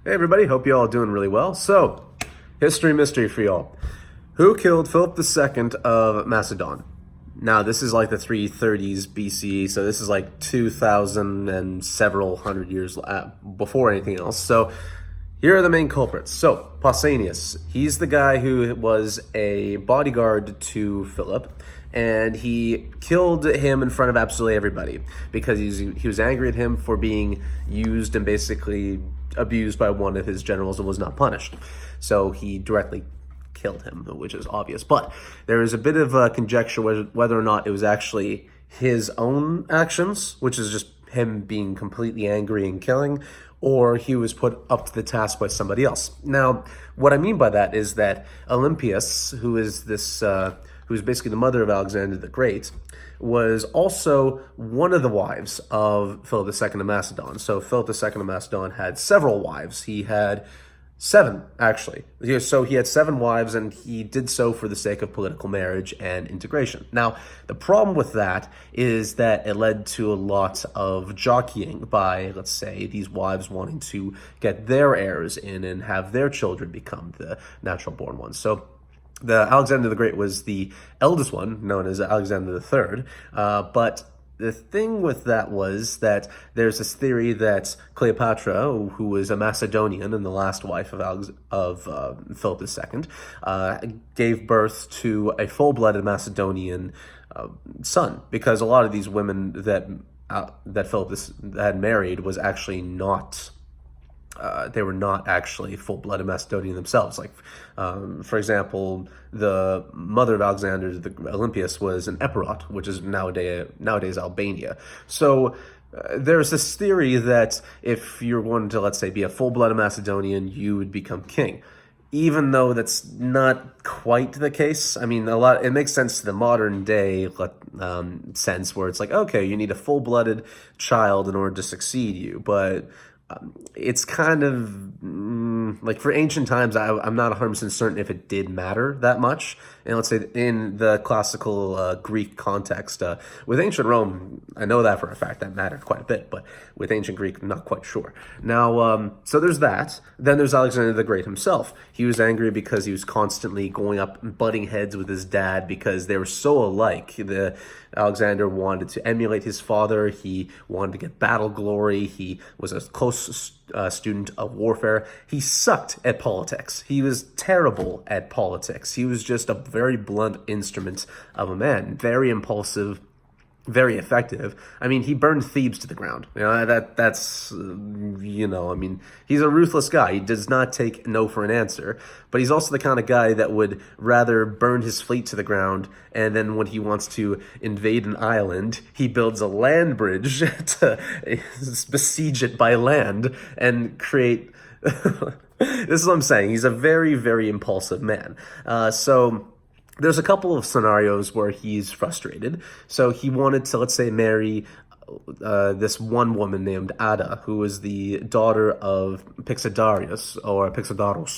Hey everybody, hope you all doing really well. So, history mystery for y'all. Who killed Philip II of Macedon? Now, this is like the 330s BCE, so this is like 2,000 and several hundred years before anything else. So, here are the main culprits. So, Pausanias, he's the guy who was a bodyguard to Philip, and he killed him in front of absolutely everybody because he was angry at him for being used and basically abused by one of his generals and was not punished. So he directly killed him, which is obvious. But there is a bit of a conjecture whether or not it was actually his own actions, which is just him being completely angry and killing, or he was put up to the task by somebody else. Now, what I mean by that is that Olympias, who is who's basically the mother of Alexander the Great, was also one of the wives of Philip II of Macedon. So Philip II of Macedon had several wives. He had 7, actually. So he had 7 wives, and he did so for the sake of political marriage and integration. Now, the problem with that is that it led to a lot of jockeying by, let's say, these wives wanting to get their heirs in and have their children become the natural-born ones. So Alexander the Great was the eldest one, known as Alexander the Third, but the thing with that was that there's this theory that Cleopatra, who was a Macedonian and the last wife of Philip II, gave birth to a full-blooded Macedonian son, because a lot of these women that Philip had married was actually not. They were not actually full-blooded Macedonian themselves. Like, for example, the mother of Alexander, Olympias, was an Epirot, which is nowadays Albania. So there's this theory that if you're going to, let's say, be a full-blooded Macedonian, you would become king. Even though that's not quite the case. I mean, it makes sense to the modern day sense, where it's like, okay, you need a full-blooded child in order to succeed you, but it's kind of like for ancient times, I'm not 100% certain if it did matter that much. And let's say in the classical Greek context, with ancient Rome, I know that for a fact that mattered quite a bit, but with ancient Greek, I'm not quite sure. Now, so there's that. Then there's Alexander the Great himself. He was angry because he was constantly going up and butting heads with his dad because they were so alike. Alexander wanted to emulate his father. He wanted to get battle glory. He was a close student of warfare. He sucked at politics. He was terrible at politics. He was just a very blunt instrument of a man, very impulsive, very effective. I mean, he burned Thebes to the ground. I mean, he's a ruthless guy. He does not take no for an answer, but he's also the kind of guy that would rather burn his fleet to the ground, and then when he wants to invade an island, he builds a land bridge to besiege it by land and create... This is what I'm saying. He's a very, very impulsive man. So there's a couple of scenarios where he's frustrated. So he wanted to, let's say, marry this one woman named Ada, who was the daughter of Pixodarius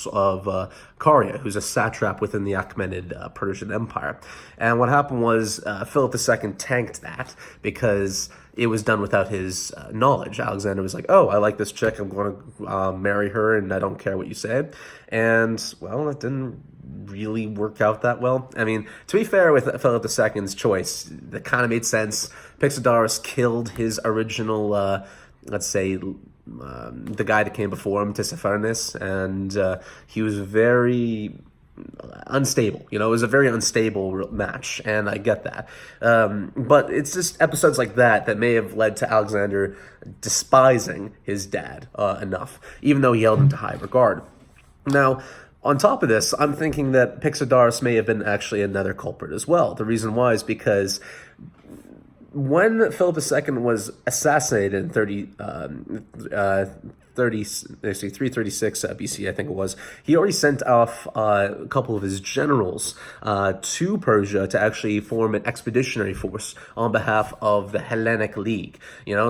of Caria, who's a satrap within the Achaemenid Persian Empire. And what happened was Philip II tanked that because it was done without his knowledge. Alexander was like, oh, I like this chick, I'm going to marry her, and I don't care what you say. And, well, it didn't really work out that well. I mean, to be fair with Philip II's choice, that kind of made sense. Pixodarius killed his original, let's say, the guy that came before him, Tissaphernes, and he was very unstable. It was a very unstable match, and I get that. But it's just episodes like that may have led to Alexander despising his dad enough, even though he held him to high regard. Now, on top of this, I'm thinking that Pixodarius may have been actually another culprit as well. The reason why is because when Philip II was assassinated in 336 BC, I think it was, he already sent off a couple of his generals to Persia to actually form an expeditionary force on behalf of the Hellenic League.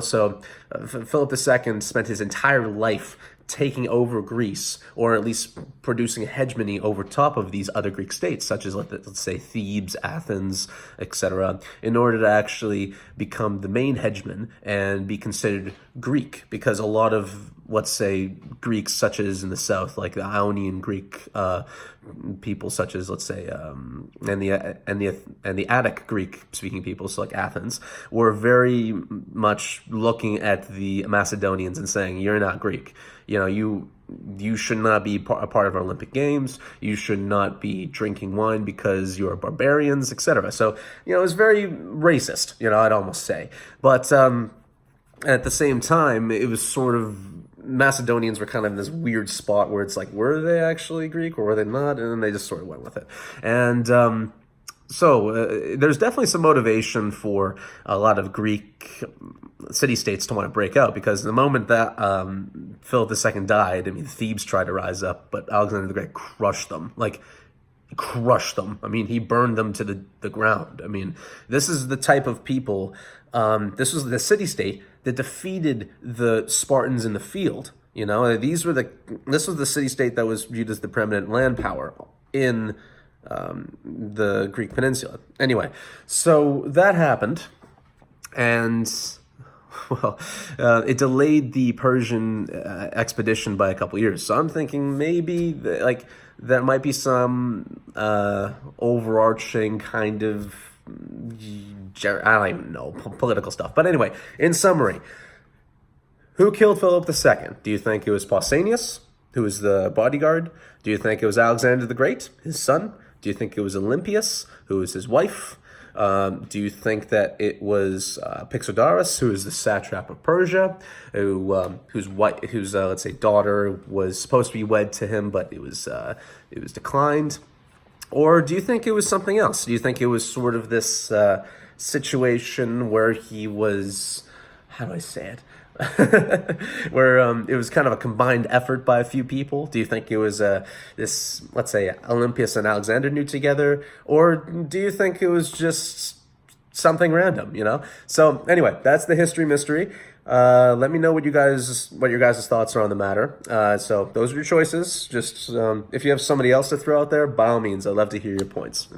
So Philip II spent his entire life taking over Greece, or at least producing a hegemony over top of these other Greek states, such as, let's say, Thebes, Athens, etc., in order to actually become the main hegemon and be considered Greek. Because a lot of, let's say, Greeks, such as in the south, like the Ionian Greek people, such as, let's say, and the Attic Greek-speaking people, so like Athens, were very much looking at the Macedonians and saying, "You're not Greek. You know, you should not be a part of our Olympic Games. You should not be drinking wine because you're barbarians," etc. So, you know, it was very racist, you know, I'd almost say. But at the same time, it was sort of, Macedonians were kind of in this weird spot where it's like, were they actually Greek or were they not? And then they just sort of went with it. And there's definitely some motivation for a lot of Greek city-states to want to break out, because the moment that Philip II died, I mean, Thebes tried to rise up, but Alexander the Great crushed them. Like, crushed them. I mean, he burned them to the ground. I mean, this is the type of people, this was the city-state that defeated the Spartans in the field. You know, this was the city-state that was viewed as the preeminent land power in the Greek peninsula. Anyway, so that happened, and well, it delayed the Persian expedition by a couple years. So I'm thinking maybe there might be some overarching kind of, I don't even know, political stuff. But anyway, in summary, who killed Philip II? Do you think it was Pausanias, who was the bodyguard? Do you think it was Alexander the Great, his son? Do you think it was Olympias, who was his wife? Do you think that it was Pixodaris, who is the satrap of Persia, whose let's say daughter was supposed to be wed to him, but it was declined? Or do you think it was something else? Do you think it was sort of this situation where he was, how do I say it? Where it was kind of a combined effort by a few people? Do you think it was this, let's say, Olympias and Alexander knew together? Or do you think it was just something random, you know? So anyway, that's the history mystery. Let me know what your guys' thoughts are on the matter. So those are your choices. Just if you have somebody else to throw out there, by all means, I'd love to hear your points.